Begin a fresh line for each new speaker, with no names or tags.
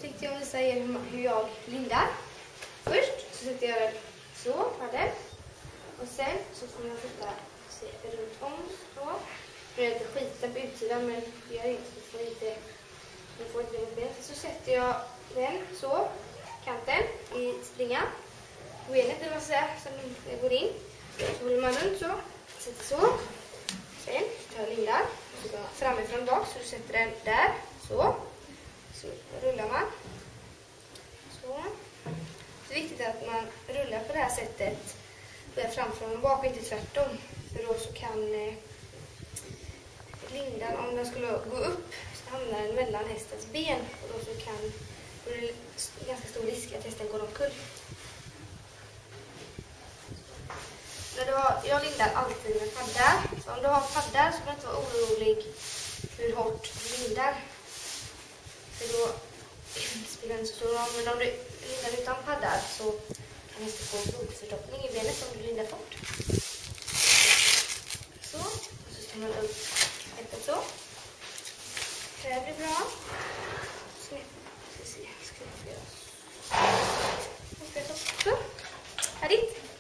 tänkte jag visa er hur jag lindar. Först så sätter jag den så, padel. Och sen så kommer jag sätta runt om så. Nu är det lite skiten på utsidan, men det gör inte. Du får inte ben. Så sätter jag den så, kanten i springan. Benet eller vad säger som det går in. Så håller man runt så, sätter så. Sen tar jag lindar. Så går jag framifrån bak, så du sätter den där, så. Så rullar man. Så. Det är viktigt att man rullar på det här sättet. Framifrån och bak och inte tvärtom. För då så kan lindan, om den skulle gå upp, så hamnar den mellan hästens ben. Och då så kan det är ganska stor risk att hästen går omkull. Jag lindar alltid med paddar. Så om du har paddar så får du inte vara orolig hur hårt du lindar. För då spelar det inte så stor roll. Men om du lindar utan paddar så kan hästen få blodförstoppning i benet om du lindar fort. Så ställer man upp